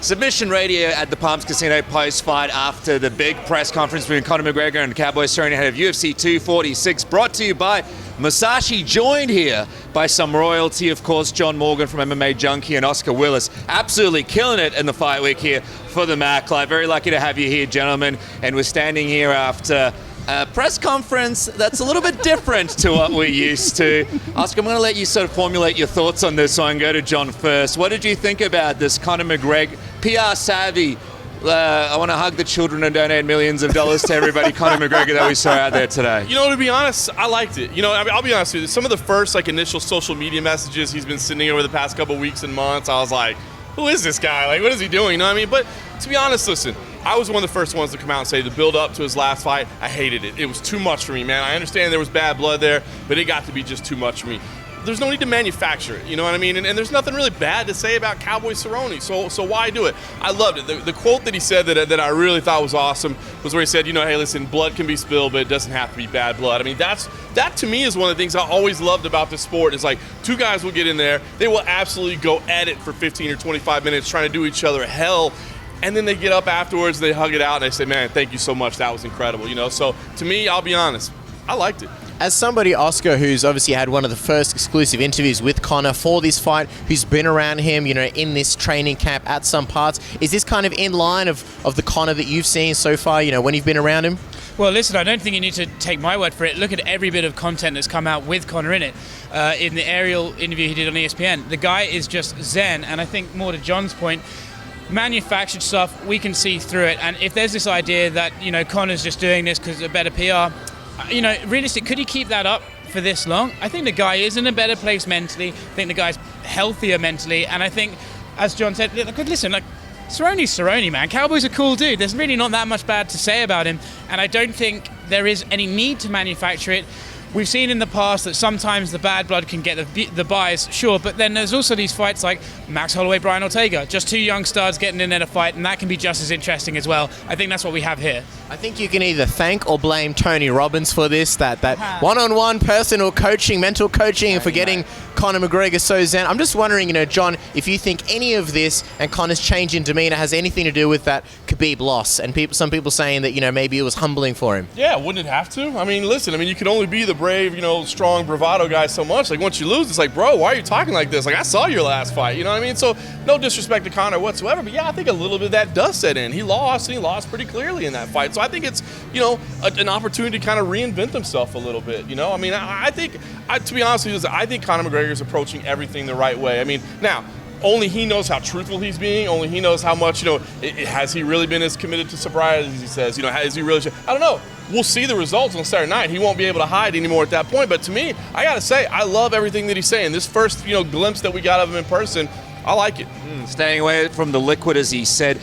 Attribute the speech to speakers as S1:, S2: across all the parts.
S1: Submission Radio at the Palms Casino post-fight after the big press conference between Conor McGregor and Cowboy Cerrone ahead of UFC 246, brought to you by Musashi, joined here by some royalty, of course, John Morgan from MMA Junkie and Oscar Willis, absolutely killing it in the fight week here for the Mac Live. Very lucky to have you here, gentlemen, and we're standing here after a press conference that's a little bit different to what we're used to. Oscar, I'm going to let you sort of formulate your thoughts on this, so I can go to John first. What did you think about this Conor McGregor, PR savvy, I want to hug the children and donate millions of dollars to everybody, Conor McGregor, that we saw out there today?
S2: You know, to be honest, I liked it. You know, I mean, I'll be honest with you. Some of the first, initial social media messages he's been sending over the past couple weeks and months, I was like, who is this guy? Like, what is he doing? You know what I mean? But to be honest, listen, I was one of the first ones to come out and say the build up to his last fight, I hated it. It was too much for me, man. I understand there was bad blood there, but it got to be just too much for me. There's no need to manufacture it, you know what I mean? And there's nothing really bad to say about Cowboy Cerrone, so why do it? I loved it. The quote that he said that I really thought was awesome was where he said, you know, hey, listen, blood can be spilled, but it doesn't have to be bad blood. I mean, that to me is one of the things I always loved about this sport is, like, two guys will get in there, they will absolutely go at it for 15 or 25 minutes trying to do each other hell, and then they get up afterwards, they hug it out, and they say, man, thank you so much, that was incredible, you know? So to me, I'll be honest, I liked it.
S3: As somebody, Oscar, who's obviously had one of the first exclusive interviews with Conor for this fight, who's been around him, you know, in this training camp at some parts, is this kind of in line of the Conor that you've seen so far, you know, when you've been around him?
S4: Well, listen, I don't think you need to take my word for it. Look at every bit of content that's come out with Conor in it. In the aerial interview he did on ESPN, the guy is just zen, and I think more to John's point, manufactured stuff, we can see through it. And if there's this idea that, you know, Conor's just doing this because of better PR, you know, realistic, could he keep that up for this long? I think the guy is in a better place mentally. I think the guy's healthier mentally. And I think, as John said, listen, like, Cerrone's Cerrone, man. Cowboy's a cool dude. There's really not that much bad to say about him. And I don't think there is any need to manufacture it. We've seen in the past that sometimes the bad blood can get the buys, sure, but then there's also these fights like Max Holloway, Brian Ortega, just two young studs getting in there to fight, and that can be just as interesting as well. I think that's what we have here.
S3: I think you can either thank or blame Tony Robbins for this, that one-on-one personal coaching, mental coaching, and for getting Conor McGregor so zen. I'm just wondering, you know, John, if you think any of this and Conor's change in demeanor has anything to do with that Khabib loss, and some people saying that, you know, maybe it was humbling for him.
S2: Yeah, wouldn't it have to? I mean, listen, you can only be the brave, you know, strong bravado guy so much. Like, once you lose, it's like, bro, why are you talking like this? Like, I saw your last fight, you know what I mean? So, no disrespect to Conor whatsoever, but yeah, I think a little bit of that does set in. He lost, and he lost pretty clearly in that fight. So I think it's, you know, an opportunity to kind of reinvent himself a little bit, you know? I mean, I think, to be honest with you, I think Conor McGregor is approaching everything the right way. I mean, now, only he knows how truthful he's being. Only he knows how much, you know, has he really been as committed to sobriety as he says? You know, has he really? I don't know. We'll see the results on Saturday night. He won't be able to hide anymore at that point. But to me, I got to say, I love everything that he's saying. This first, you know, glimpse that we got of him in person, I like it.
S1: Staying away from the liquid, as he said.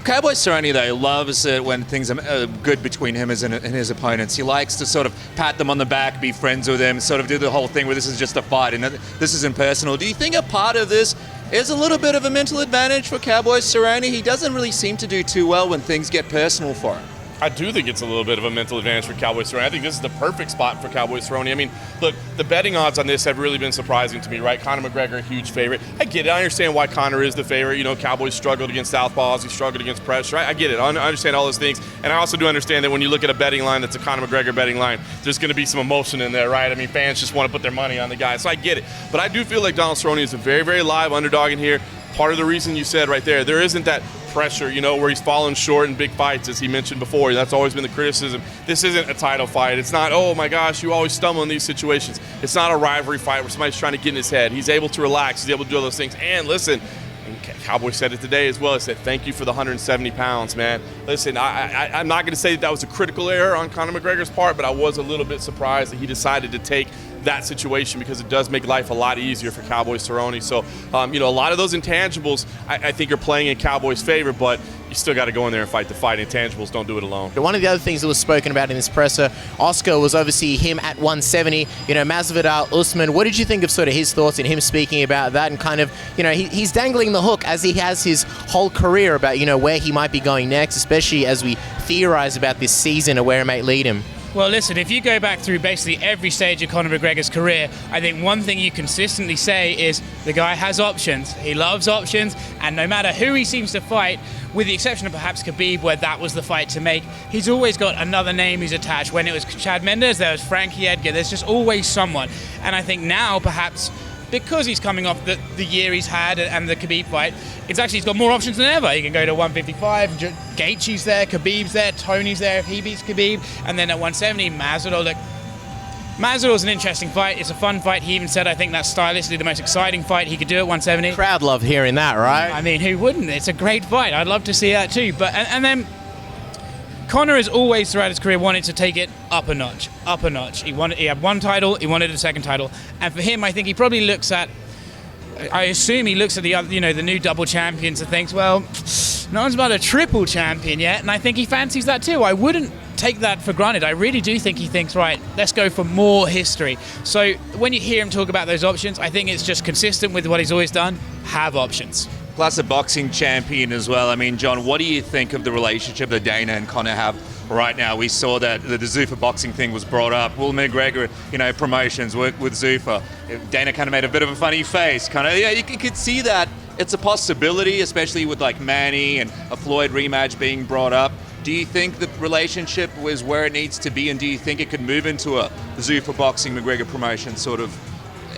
S1: Cowboy Cerrone, though, loves it when things are good between him and his opponents. He likes to sort of pat them on the back, be friends with them, sort of do the whole thing where this is just a fight and this is impersonal. Do you think a part of this is a little bit of a mental advantage for Cowboy Cerrone? He doesn't really seem to do too well when things get personal for him.
S2: I do think it's a little bit of a mental advantage for Cowboy Cerrone. I think this is the perfect spot for Cowboy Cerrone. I mean, look, the betting odds on this have really been surprising to me, right? Conor McGregor, a huge favorite. I get it. I understand why Conor is the favorite. You know, Cowboy struggled against southpaws. He struggled against pressure. I get it. I understand all those things. And I also do understand that when you look at a betting line that's a Conor McGregor betting line, there's going to be some emotion in there, right? I mean, fans just want to put their money on the guy. So I get it. But I do feel like Donald Cerrone is a very, very live underdog in here. Part of the reason you said right there isn't that pressure, you know, where he's fallen short in big fights, as he mentioned before. That's always been the criticism. This isn't a title fight. It's not, oh my gosh, you always stumble in these situations. It's not a rivalry fight where somebody's trying to get in his head. He's able to relax. He's able to do all those things. And listen, and Cowboy said it today as well. He said, thank you for the 170 pounds, man. Listen, I'm not going to say that was a critical error on Conor McGregor's part, but I was a little bit surprised that he decided to take that situation because it does make life a lot easier for Cowboy Cerrone. So, you know, a lot of those intangibles I think are playing in Cowboy's favor, but you still got to go in there and fight the fight. Intangibles don't do it alone.
S3: One of the other things that was spoken about in this presser, Oscar, was obviously him at 170. You know, Masvidal, Usman. What did you think of sort of his thoughts and him speaking about that and kind of, you know, he's dangling the hook as he has his whole career about, you know, where he might be going next, especially as we theorize about this season and where it might lead him.
S4: Well, listen, if you go back through basically every stage of Conor McGregor's career, I think one thing you consistently say is the guy has options. He loves options, and no matter who he seems to fight, with the exception of perhaps Khabib, where that was the fight to make, he's always got another name who's attached. When it was Chad Mendes, there was Frankie Edgar. There's just always someone. And I think now, perhaps, because he's coming off the year he's had and the Khabib fight, it's actually he's got more options than ever. He can go to 155, Gaethje's there, Khabib's there, Tony's there if he beats Khabib, and then at 170, Masvidal. Look, Masvidal's an interesting fight. It's a fun fight. He even said, I think that's stylistically the most exciting fight he could do at 170.
S3: Crowd loved hearing that, right?
S4: I mean, who wouldn't? It's a great fight. I'd love to see that too. But and then Conor has always, throughout his career, wanted to take it up a notch, up a notch. He had one title, he wanted a second title, and for him, I think he probably looks at, I assume he looks at the other, the new double champions and thinks, well, no one's about a triple champion yet, and I think he fancies that too. I wouldn't take that for granted. I really do think he thinks, right, let's go for more history. So when you hear him talk about those options, I think it's just consistent with what he's always done. Have options.
S1: Plus a boxing champion as well. I mean, John, what do you think of the relationship that Dana and Conor have right now? We saw that the Zuffa boxing thing was brought up. Will McGregor, promotions work with Zuffa. Dana kind of made a bit of a funny face. You could see that it's a possibility, especially with like Manny and a Floyd rematch being brought up. Do you think the relationship was where it needs to be, and do you think it could move into a Zuffa boxing McGregor promotion sort of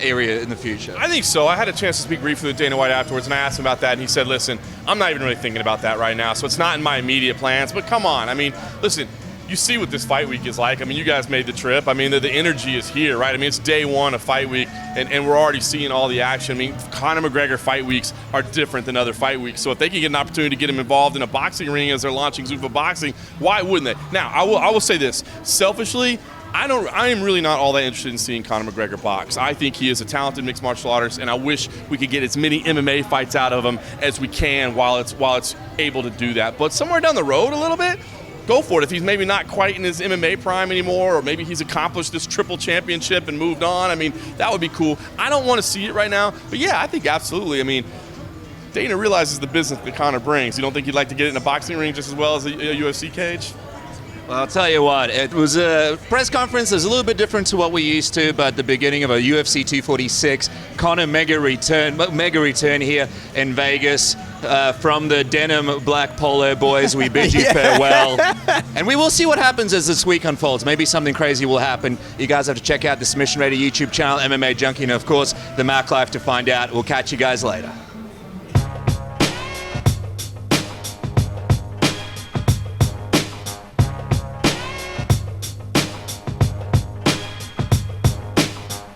S1: area in the future?
S2: I think so. I had a chance to speak briefly with Dana White afterwards, and I asked him about that, and he said, listen, I'm not even really thinking about that right now, so it's not in my immediate plans, but come on. I mean, listen, you see what this fight week is like. I mean, you guys made the trip. I mean, the energy is here, right? I mean, it's day one of fight week, and we're already seeing all the action. I mean, Conor McGregor fight weeks are different than other fight weeks, so if they can get an opportunity to get him involved in a boxing ring as they're launching Zuffa Boxing, why wouldn't they? Now, I will say this. Selfishly, I am really not all that interested in seeing Conor McGregor box. I think he is a talented mixed martial artist, and I wish we could get as many MMA fights out of him as we can while it's able to do that. But somewhere down the road a little bit, go for it. If he's maybe not quite in his MMA prime anymore, or maybe he's accomplished this triple championship and moved on, I mean, that would be cool. I don't want to see it right now, but yeah, I think absolutely. I mean, Dana realizes the business that Conor brings. You don't think he'd like to get it in a boxing ring just as well as a UFC cage?
S1: Well, I'll tell you what, it was a press conference that's a little bit different to what we used to, but at the beginning of a UFC 246, Conor mega return here in Vegas. From the denim black polo boys, we bid you farewell. And we will see what happens as this week unfolds. Maybe something crazy will happen. You guys have to check out the Submission Raider YouTube channel, MMA Junkie, and of course, the Mac Life to find out. We'll catch you guys later.